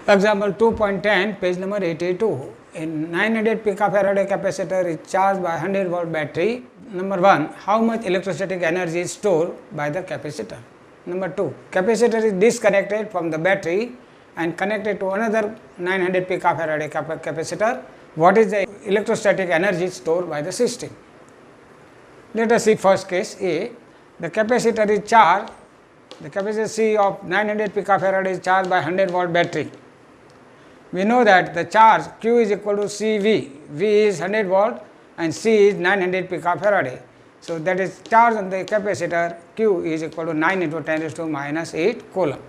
Example 2.10, page number 82. A 900 picofarad capacitor is charged by 100 volt battery. Number 1, how much electrostatic energy is stored by the capacitor? Number 2, capacitor is disconnected from the battery and connected to another 900 picofarad capacitor. What is the electrostatic energy stored by the system? Let us see first case A. The capacitor is charged. The capacitor C of 900 picofarad is charged by 100 volt battery. We know that the charge Q is equal to CV. V is 100 volt and C is 900 picofarad. So that is charge on the capacitor Q is equal to 9 into 10 raised to minus 8 coulomb.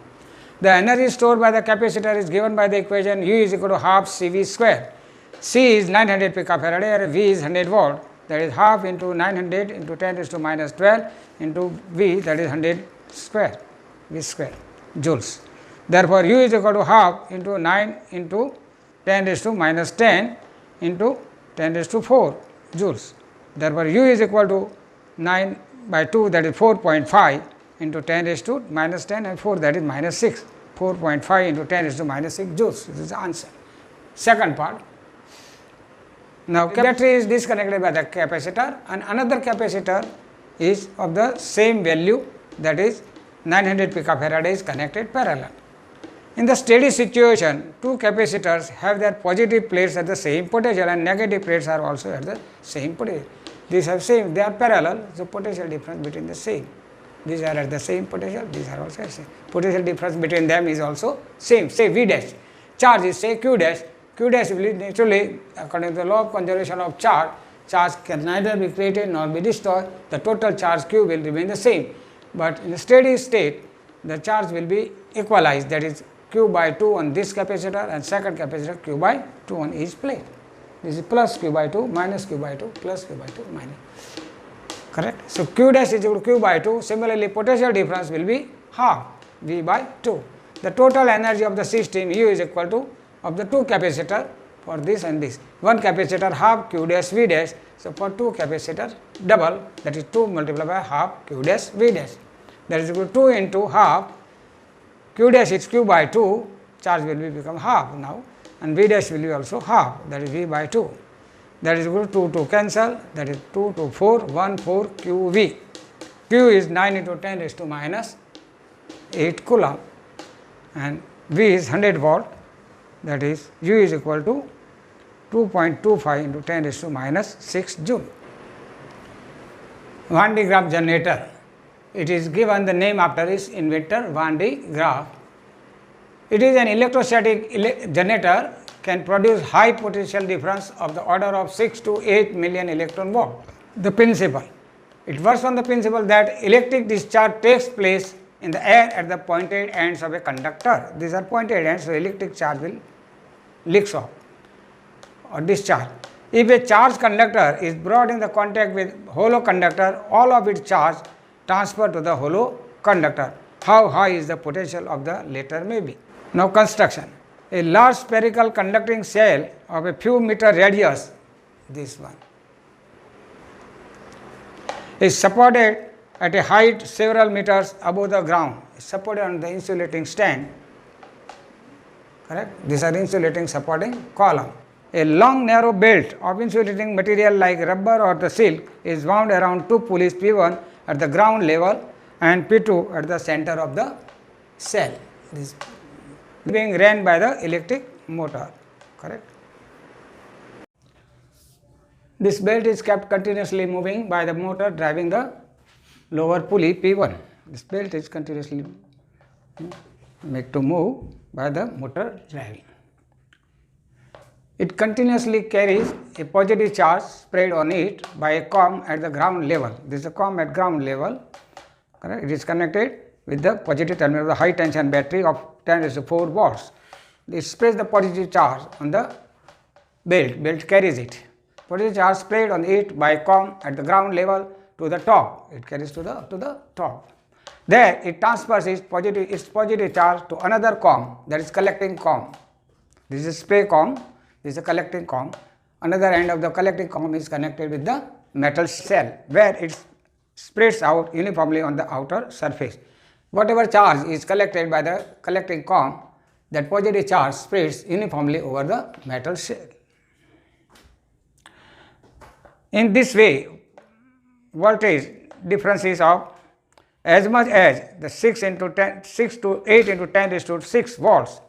The energy stored by the capacitor is given by the equation U is equal to half CV square. C is 900 picofarad and V is 100 volt. That is half into 900 into 10 raised to minus 12 into V, that is 100 square, V square, joules. Therefore, U is equal to half into 9 into 10 raised to minus 10 into 10 raised to 4 joules. Therefore, U is equal to 9 by 2, that is 4.5 into 10 raised to minus 10 and 4, that is minus 6. 4.5 into 10 raised to minus 6 joules. This is the answer. Second part. Now, battery is disconnected by the capacitor and another capacitor is of the same value, that is 900 picofarad is connected parallel. In the steady situation, two capacitors have their positive plates at the same potential and negative plates are also at the same potential. These are same, they are parallel, so potential difference between the same. These are at the same potential, these are also same. Potential difference between them is also same, say V dash. Charge is say Q dash. Q dash will naturally, according to the law of conservation of charge can neither be created nor be destroyed. The total charge Q will remain the same. But in a steady state, the charge will be equalized, that is Q by 2 on this capacitor and second capacitor Q by 2 on each plate. This is plus Q by 2 minus Q by 2 plus Q by 2 minus. Correct? So, Q dash is equal to Q by 2. Similarly, potential difference will be half V by 2. The total energy of the system U is equal to of the two capacitor for this and this. One capacitor half Q dash V dash. So, for two capacitor double, that is 2 multiplied by half Q dash V dash. That is equal to 2 into half Q dash is Q by 2, charge will be become half now, and V dash will be also half, that is V by 2. That is equal to 2 to cancel, that is 2 to 4, 1 4 QV. Q is 9 into 10 raised to minus 8 coulomb and V is 100 volt, that is U is equal to 2.25 into 10 raised to minus 6 joule. Van de Graaff generator. It is given the name after its inventor, Van de Graaff. It is an electrostatic generator, can produce high potential difference of the order of 6 to 8 million electron volt. The principle. It works on the principle that electric discharge takes place in the air at the pointed ends of a conductor. These are pointed ends, so electric charge will leaks off or discharge. If a charged conductor is brought in the contact with hollow conductor, all of its charge transfer to the hollow conductor. How high is the potential of the latter may be. Now, construction. A large spherical conducting cell of a few meter radius, this one, is supported at a height several meters above the ground, supported on the insulating stand. Correct? These are insulating supporting column. A long narrow belt of insulating material like rubber or the silk is wound around two pulleys P1 at the ground level and P2 at the center of the cell. This being ran by the electric motor. Correct? This belt is kept continuously moving by the motor driving the lower pulley P1. This belt is continuously made to move by the motor driving. It continuously carries a positive charge spread on it by a comb at the ground level. This is a comb at ground level. Correct? It is connected with the positive terminal of the high tension battery of 10 raised to 4 watts. It spreads the positive charge on the belt. Belt carries it. Positive charge spread on it by comb at the ground level to the top. It carries to the top. There it transfers its positive charge to another comb, that is collecting comb. This is spray comb. This is a collecting comb. Another end of the collecting comb is connected with the metal shell, where it spreads out uniformly on the outer surface. Whatever charge is collected by the collecting comb that positive charge spreads uniformly over the metal shell. In this way, voltage difference is of as much as the 6 to 8 into 10 raised to 6 volts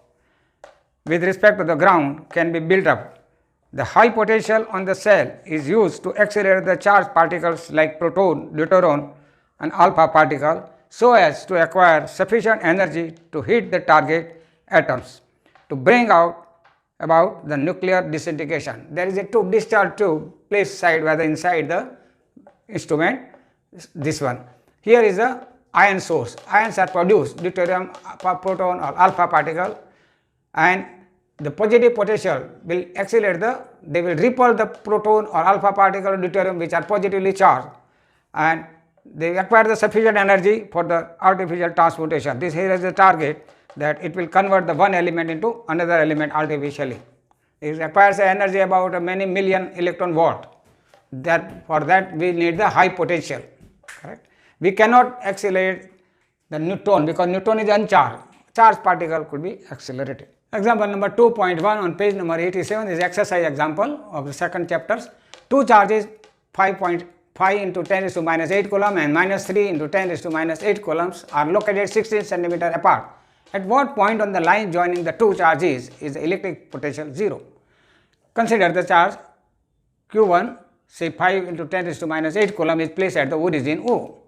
with respect to the ground can be built up. The high potential on the cell is used to accelerate the charged particles like proton, deuteron and alpha particle so as to acquire sufficient energy to hit the target atoms to bring about the nuclear disintegration. There is a discharge tube placed sidewise inside the instrument, this one. Here is the ion source. Ions are produced, deuterium, proton or alpha particle, and the positive potential will accelerate they will repel the proton or alpha particle or deuterium which are positively charged, and they acquire the sufficient energy for the artificial transmutation. This here is the target, that it will convert the one element into another element artificially. It requires energy about many million electron volt. For that we need the high potential. Correct? We cannot accelerate the neutron because neutron is uncharged. Charged particle could be accelerated. Example number 2.1 on page number 87 is exercise example of the second chapters. Two charges 5.5 into 10 raised to minus 8 coulomb and minus 3 into 10 raised to minus 8 coulombs are located 16 centimeter apart. At what point on the line joining the two charges is the electric potential 0? Consider the charge Q1, say 5 into 10 raised to minus 8 coulomb is placed at the origin O.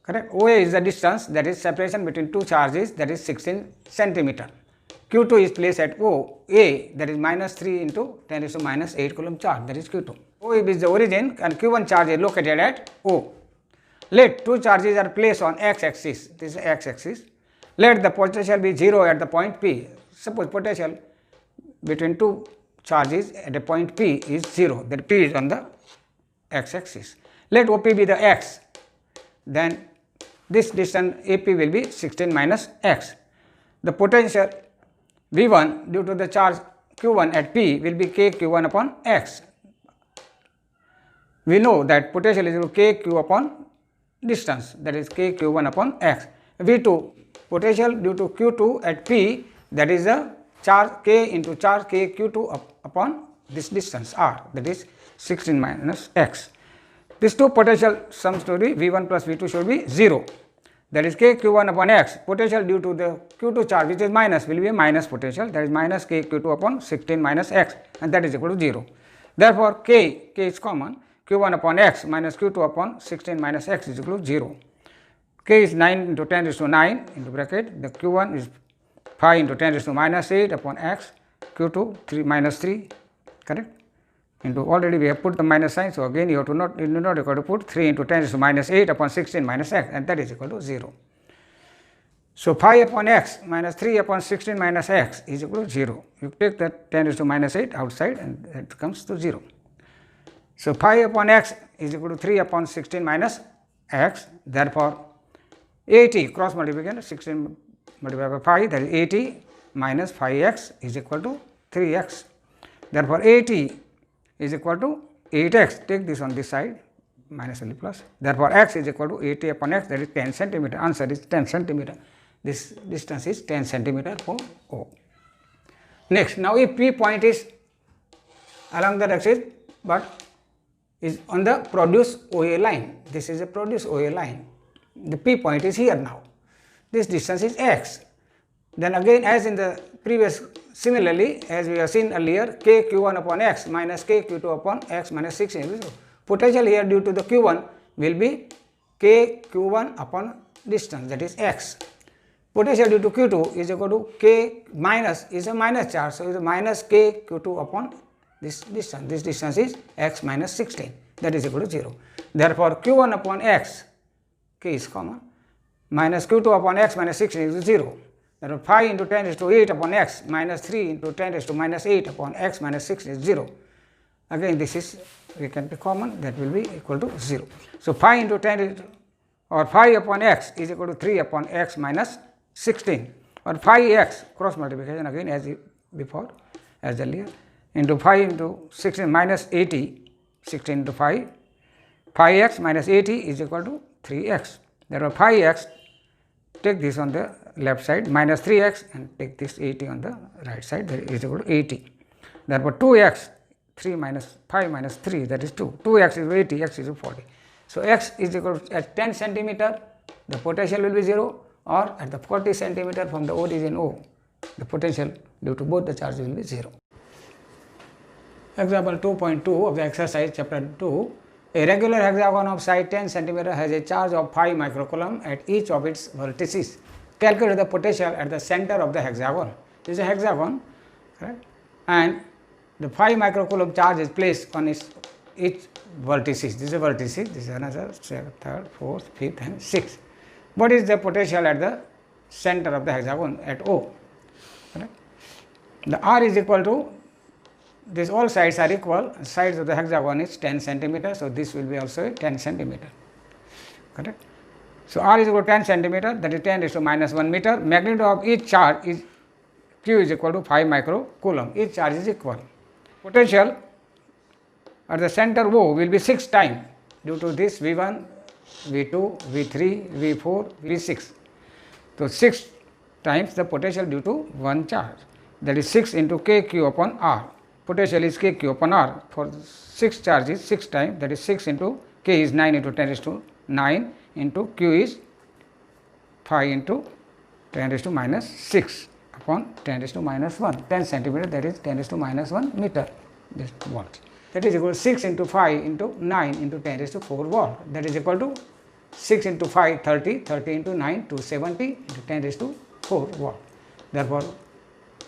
Correct? OA is the distance, that is separation between two charges, that is 16 centimeter. Q2 is placed at OA, that is minus 3 into 10 raised to minus 8 coulomb charge, that is Q2. O is the origin and Q1 charge is located at O. Let two charges are placed on x-axis, this is x-axis. Let the potential be 0 at the point P. Suppose potential between two charges at a point P is 0, that P is on the x-axis. Let OP be the x, then this distance AP will be 16 minus x. The potential V1 due to the charge Q1 at P will be kQ1 upon x. We know that potential is equal to kQ upon distance, that is kQ1 upon x. V2 potential due to Q2 at P, that is the charge K into charge kQ2 upon this distance R, that is 16 minus x. These two potential sums to be V1 plus V2 should be 0, that is kQ1 upon x. Potential due to the Q2 charge which is minus will be a minus potential, that is minus kQ2 upon 16 minus x, and that is equal to 0. Therefore, K is common, Q1 upon x minus Q2 upon 16 minus x is equal to 0. K is 9 into 10 raised to 9 into bracket, the Q1 is 5 into 10 raised to minus 8 upon x, Q2 3 minus 3, correct? Into already we have put the minus sign, so again you have to not equal to put 3 into 10 raised to minus 8 upon 16 minus x, and that is equal to 0. So 5 upon x minus 3 upon 16 minus x is equal to 0. You take that 10 raised to minus 8 outside and that comes to 0. So 5 upon x is equal to 3 upon 16 minus x, therefore 80 cross multiplication 16 multiplied by 5, that is 80 minus 5x is equal to 3x. Therefore 80 is equal to 8x, take this on this side minus only plus. Therefore x is equal to 80 upon x, that is 10 centimeter. Answer is 10 centimeter. This distance is 10 centimeter for O. Next, now if P point is along the axis but is on the produced OA line, this is a produced OA line. The P point is here now. This distance is x. Then again, as in the previous, similarly as we have seen earlier, kQ1 upon x minus kQ2 upon x minus 16. Potential here due to the Q1 will be kQ1 upon distance, that is x. Potential due to Q2 is equal to k minus, is a minus charge, so it is a minus kQ2 upon this distance. This distance is x minus 16, that is equal to 0. Therefore Q1 upon x, k is common, minus Q2 upon x minus 16 is 0. Therefore 5 into 10 raised to 8 upon x minus 3 into 10 raised to minus 8 upon x minus 6 is 0. Again this is, we can be common, that will be equal to 0. So 5 into 10 raised to, or 5 upon x is equal to 3 upon x minus 16, or 5x cross multiplication again as before, as earlier, into 5 into 16 minus 80, 16 into 5, 5x minus 80 is equal to 3x. Therefore 5x, take this on the left side, minus 3x and take this 80 on the right side, that is equal to 80. Therefore, 2x, 3 minus 5 minus 3, that is 2. 2x is equal to 80, x is equal to 40. So, x is equal to at 10 centimeter, the potential will be 0, or at the 40 centimeter from the origin O, the potential due to both the charges will be 0. Example 2.2 of the exercise chapter 2. A regular hexagon of side 10 centimeter has a charge of 5 microcoulomb at each of its vertices. Calculate the potential at the center of the hexagon. This is a hexagon, correct? And the 5 microcoulomb charge is placed on each vertices. This is a vertices, this is another, second, third, fourth, fifth and sixth. What is the potential at the center of the hexagon at O? Correct? The R is equal to, this all sides are equal, sides of the hexagon is 10 centimeter. So, this will be also 10 centimeter, correct. So, R is equal to 10 centimeter, that is 10 raised to minus 1 meter. Magnitude of each charge is Q is equal to 5 microcoulomb. Each charge is equal. Potential at the center O will be 6 times due to this V1, V2, V3, V4, V6. So, 6 times the potential due to one charge, that is 6 into KQ upon R. Potential is KQ upon R for 6 charges 6 times, that is 6 into K is 9 into 10 raised to 9 into Q is 5 into 10 raised to minus 6 upon 10 raised to minus 1, 10 centimeter, that is 10 raised to minus 1 meter, this volt. That is equal to 6 into 5 into 9 into 10 raised to 4 volt, that is equal to 6 into 5 30, 30 into 9 270 into 10 raised to 4 volt. Therefore,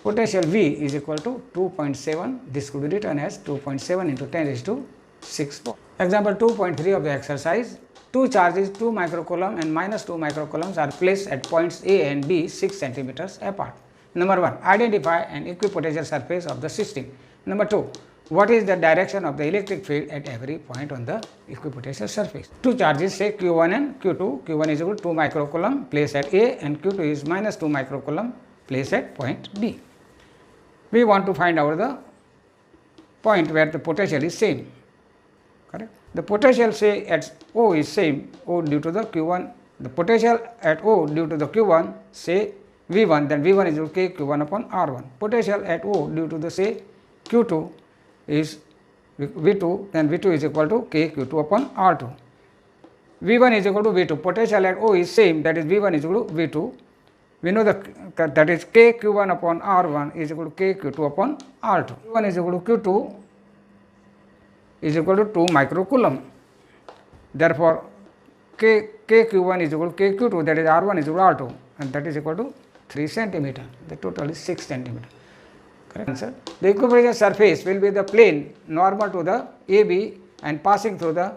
potential V is equal to 2.7, this could be written as 2.7 into 10 raised to 6 volt. Example 2.3 of the exercise. Two charges 2 microcoulomb and minus 2 microcoulombs are placed at points A and B 6 centimeters apart. Number 1, identify an equipotential surface of the system. Number 2, what is the direction of the electric field at every point on the equipotential surface? Two charges, say Q1 and Q2. Q1 is equal to 2 microcoulomb placed at A and Q2 is minus 2 microcoulomb placed at point B. We want to find out the point where the potential is same, correct. The potential, say at O is same, O due to the Q1, the potential at O due to the Q1, say V1, then V1 is equal to K Q1 upon R1. Potential at O due to the, say Q2 is V2, then V2 is equal to K Q2 upon R2. V1 is equal to V2, potential at O is same, that is V1 is equal to V2. We know that is K Q1 upon R1 is equal to K Q2 upon R2. Q1 is equal to Q2 is equal to 2 microcoulomb. Therefore, K Q1 is equal to K Q2, that is R1 is equal to R2, and that is equal to 3 centimeter. The total is 6 centimeter. Correct answer. The equipotential surface will be the plane normal to the AB and passing through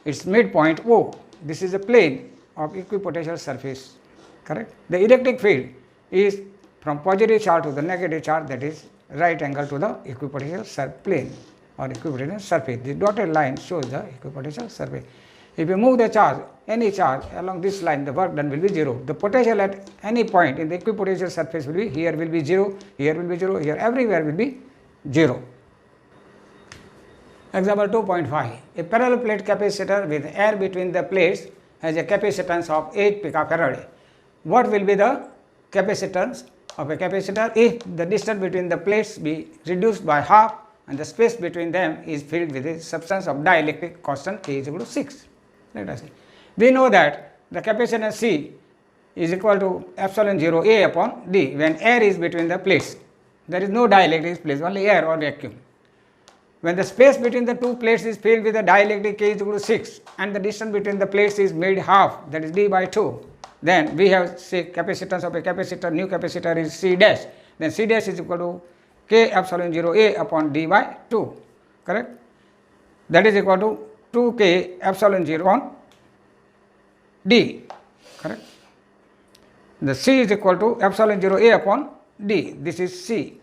its midpoint O. This is a plane of equipotential surface. Correct. The electric field is from positive charge to the negative charge, that is right angle to the equipotential plane or equipotential surface. The dotted line shows the equipotential surface. If you move the charge, any charge along this line, the work done will be 0. The potential at any point in the equipotential surface will be, here will be 0, here will be 0, here everywhere will be 0. Example 2.5. A parallel plate capacitor with air between the plates has a capacitance of 8 picofarad. What will be the capacitance of a capacitor if the distance between the plates be reduced by half and the space between them is filled with a substance of dielectric constant K is equal to 6. Let us see. We know that the capacitance C is equal to epsilon 0 A upon D when air is between the plates. There is no dielectric place, only air or vacuum. When the space between the two plates is filled with a dielectric K is equal to 6 and the distance between the plates is made half, that is D by 2. Then we have, say, capacitance of a capacitor, new capacitor is C dash. Then C dash is equal to K epsilon 0 A upon D by 2, correct. That is equal to 2K epsilon 0 on D, correct. The C is equal to epsilon 0 A upon D, this is C,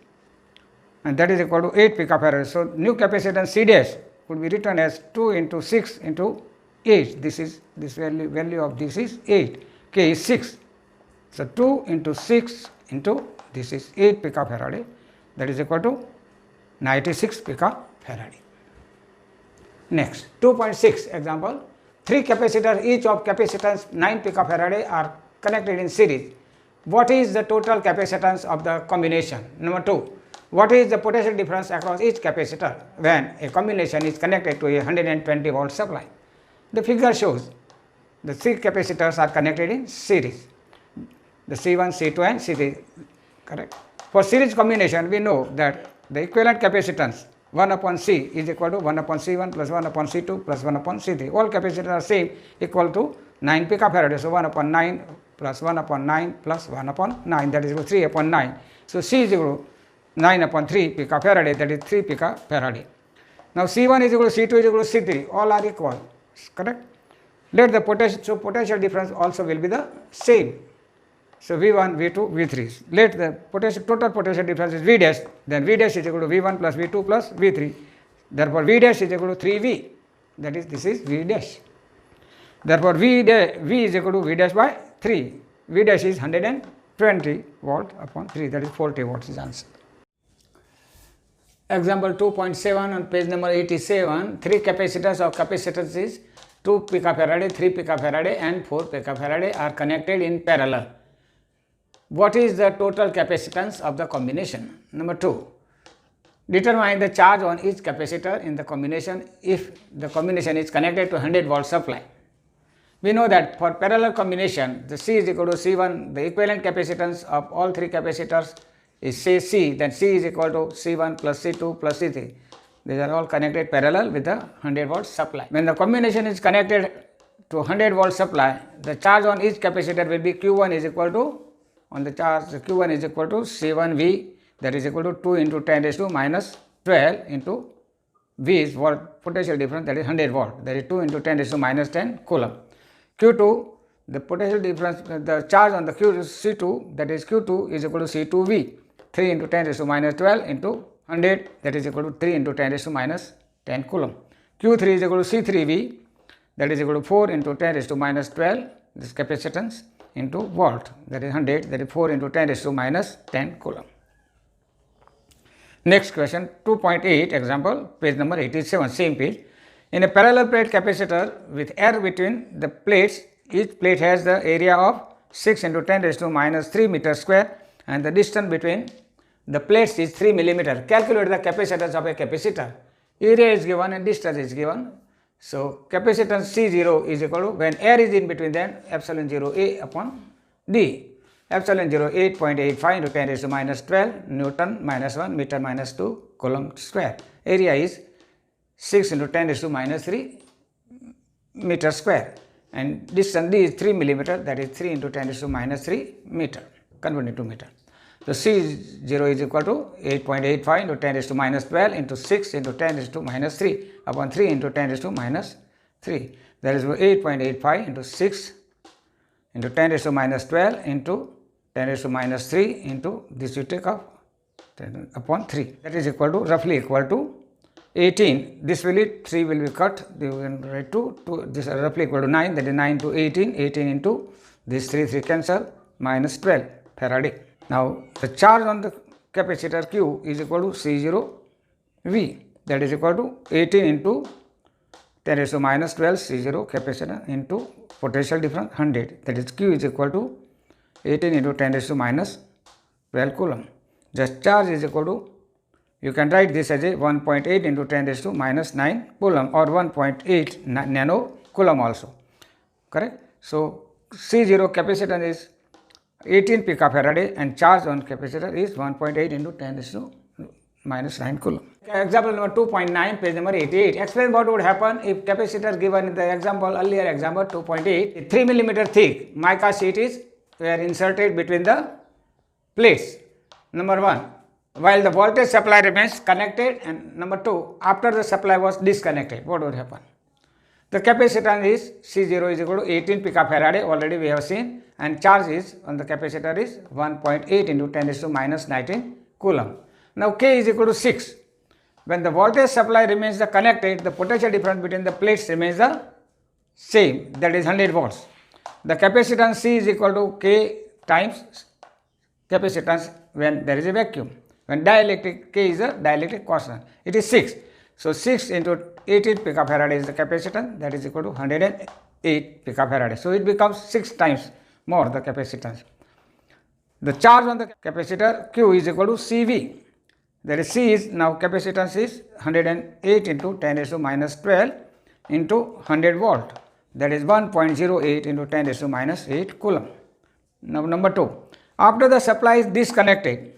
and that is equal to 8 picofarad. So, new capacitance C dash could be written as 2 into 6 into 8, this is, this value of this is 8. K is 6. So, 2 into 6 into this is 8 picofarad, that is equal to 96 picofarad. Next, 2.6 example. 3 capacitors each of capacitance 9 picofarad are connected in series. what is the total capacitance of the combination? Number 2, what is the potential difference across each capacitor when a combination is connected to a 120 volt supply? The figure shows the 3 capacitors are connected in series, the C1, C2 and C3, correct. For series combination, we know that the equivalent capacitance 1 upon C is equal to 1 upon C1 plus 1 upon C2 plus 1 upon C3. All capacitors are same, equal to 9 picofarad. So 1 upon 9 plus 1 upon 9 plus 1 upon 9, that is equal to 3 upon 9. So C is equal to 9 upon 3 picofarad, that is 3 picofarad. Now C1 is equal to C2 is equal to C3, all are equal, correct. Let the potential difference also will be the same. So V1, V2, V3. Let the total potential difference is V dash, then V dash is equal to V1 plus V2 plus V3. Therefore, V dash is equal to 3V, that is, this is V dash. Therefore, V is equal to V dash by 3. V dash is 120 volt upon 3, that is 40 volts is answer. Example 2.7 on page number 87, 3 capacitors of capacitance is 2 picofarad, 3 picofarad and 4 picofarad are connected in parallel. What is the total capacitance of the combination? Number 2, determine the charge on each capacitor in the combination if the combination is connected to 100 volt supply. We know that for parallel combination, the C is equal to C1, the equivalent capacitance of all 3 capacitors is say C, then C is equal to C1 plus C2 plus C3. These are all connected parallel with the 100 volt supply. When the combination is connected to 100 volt supply, the charge on each capacitor will be Q1 is equal to, on the charge Q1 is equal to C1V, that is equal to 2 into 10 raised to minus 12 into V is volt potential difference, that is 100 volt, that is 2 into 10 raised to minus 10 coulomb. Q2, the potential difference, the charge on the C2, that is Q2 is equal to C2V, 3 into 10 raised to minus 12 into 100, that is equal to 3 into 10 raised to minus 10 coulomb. Q3 is equal to C3V, that is equal to 4 into 10 raised to minus 12, this capacitance, into volt, that is 100, that is 4 into 10 raised to minus 10 coulomb. Next question, 2.8 example, page number 87, same page. In a parallel plate capacitor with air between the plates, each plate has the area of 6 into 10 raised to minus 3 meter square and the distance between the plates is 3 millimeter. Calculate the capacitance of a capacitor. Area is given and distance is given. So, capacitance C0 is equal to, when air is in between, then epsilon 0 A upon D. Epsilon 0 8.85 into 10 raised to minus 12 Newton minus 1 meter minus 2 coulomb square. Area is 6 into 10 raised to minus 3 meter square and distance D is 3 millimeter, that is 3 into 10 raised to minus 3 meter, converted to meter. So, C0 is equal to 8.85 into 10 raised to minus 12 into 6 into 10 raised to minus 3 upon 3 into 10 raised to minus 3. That is 8.85 into 6 into 10 raised to minus 12 into 10 raised to minus 3 into this you take up 10 upon 3. That is equal to, roughly equal to 18. This will be 3 will be cut, you can write 2, this is roughly equal to 9, that is 9 to 18, 18 into this 3 cancel minus 12 Faraday. Now, the charge on the capacitor Q is equal to C0V, that is equal to 18 into 10 raised to minus 12 C0 capacitor into potential difference 100, that is Q is equal to 18 into 10 raised to minus 12 coulomb. Just charge is equal to, you can write this as a 1.8 into 10 raised to minus 9 coulomb or 1.8 nano coulomb also, correct. So, C0 capacitor is 18 picofarad and charge on capacitor is 1.8 into 10 raised to minus 9 coulomb. Example number 2.9, page number 88. Explain what would happen if capacitor given in the example, earlier example 2.8, 3 millimeter thick mica sheet is were inserted between the plates. Number 1, while the voltage supply remains connected, and number 2, after the supply was disconnected, what would happen? The capacitance is C0 is equal to 18 picofarad, already we have seen, and charge is on the capacitor is 1.8 into 10 raised to minus 19 coulomb. Now K is equal to 6. When the voltage supply remains the connected, the potential difference between the plates remains the same, that is 100 volts. The capacitance C is equal to K times capacitance when there is a vacuum. When dielectric, K is a dielectric constant, it is 6. So, 6 into 18 picofarad is the capacitance, that is equal to 108 picofarad. So, it becomes 6 times more the capacitance. The charge on the capacitor Q is equal to CV. That is, C is now capacitance is 108 into 10 raised to minus 12 into 100 volt. That is 1.08 into 10 raised to minus 8 coulomb. Now number 2. After the supply is disconnected,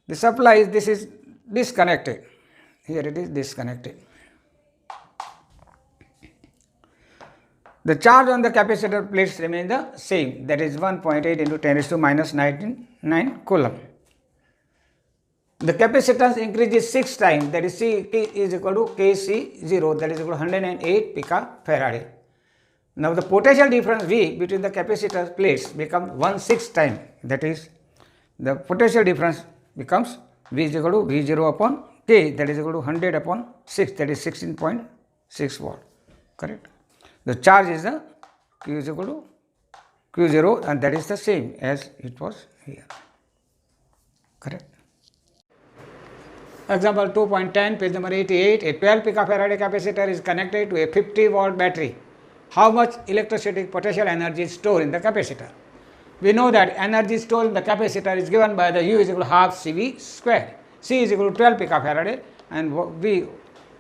the supply is this is disconnected. Here it is disconnected. The charge on the capacitor plates remains the same, that is 1.8 into 10 raised to minus 9 coulomb. The capacitance increases 6 times, that is C is equal to Kc0, that is equal to 108 picofarad. Now the potential difference V between the capacitor plates becomes 1/6 time, that is the potential difference becomes V is equal to V0 upon K, that is equal to 100 upon 6, that is 16.6 watt, correct. The charge is the Q is equal to Q0 and that is the same as it was here, correct. Example 2.10, page number 88, a 12 picofarad capacitor is connected to a 50 volt battery. How much electrostatic potential energy is stored in the capacitor? We know that energy stored in the capacitor is given by the U is equal to half CV square. C is equal to 12 picofarad and V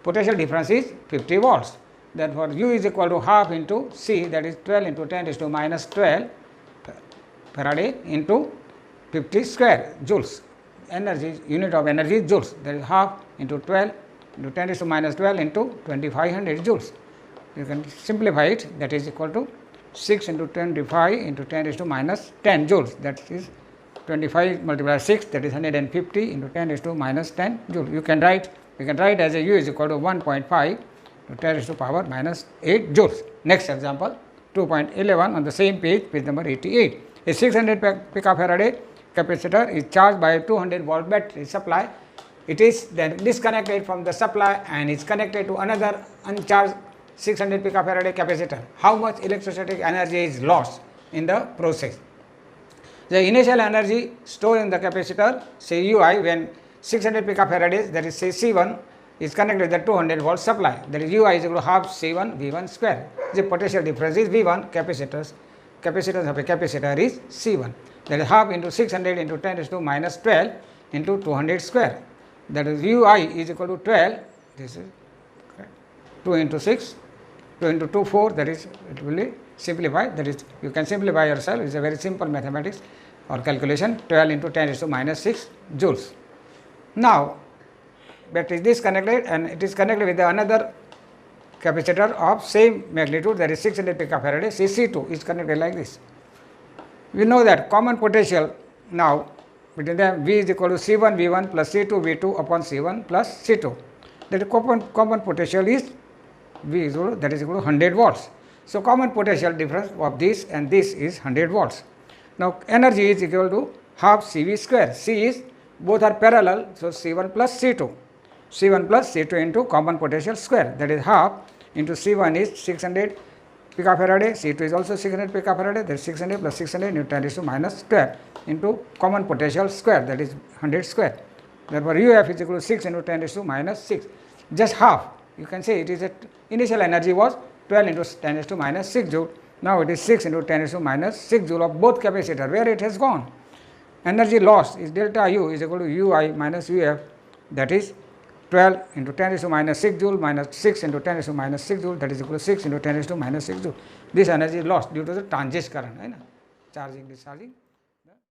potential difference is 50 volts. Therefore, U is equal to half into C, that is 12 into 10 raised to minus 12 farad into 50 square joules. Energy, unit of energy is joules, that is half into 12 into 10 raised to minus 12 into 2500 joules. You can simplify it, that is equal to 6 into 25 into 10 raised to minus 10 joules, that is 25 multiplied 6, that is 150 into 10 raised to minus 10 joule. We can write as a U is equal to 1.5 to 10 raised to power minus 8 joules. Next example 2.11 on the same page, page number 88. A 600 picofarad capacitor is charged by a 200 volt battery supply. It is then disconnected from the supply and is connected to another uncharged 600 picofarad capacitor. How much electrostatic energy is lost in the process? The initial energy stored in the capacitor, say Ui, when 600 picofarad, that is say C1, is connected with the 200 volt supply, that is Ui is equal to half C1 V1 square. The potential difference is V1, capacitance of a capacitor is C1, that is half into 600 into 10 raised to minus 12 into 200 square, that is Ui is equal to 12, this is 2 into 6, 2 into 2, 4, that is it will be simplified, that is you can simplify yourself, it is a very simple mathematics or calculation, 12 into 10 raised to minus 6 joules. Now battery is disconnected and it is connected with another capacitor of same magnitude, that is 600 picofarad, C2 is connected like this. We know that common potential now between them V is equal to C1 V1 plus C2 V2 upon C1 plus C2. That common potential is V is equal to, that is equal to 100 volts. So common potential difference of this and this is 100 volts. Now energy is equal to half CV square. C is both are parallel, so C1 plus C2. C1 plus C2 into common potential square, that is half into C1 is 600 picofarad, C2 is also 600 picofarad, that is 600 plus 600 into 10 raised to minus 12 into common potential square, that is 100 square. Therefore, UF is equal to 6 into 10 raised to minus 6, just half. You can say it is initial energy was 12 into 10 raised to minus 6 joule. Now it is 6 into 10 raised to minus 6 joule of both capacitor, where it has gone. Energy lost is delta U is equal to Ui minus Uf, that is 12 into 10 raised to minus 6 joule minus 6 into 10 raised to minus 6 joule, that is equal to 6 into 10 raised to minus 6 joule. This energy is lost due to the transient current, charging, discharging.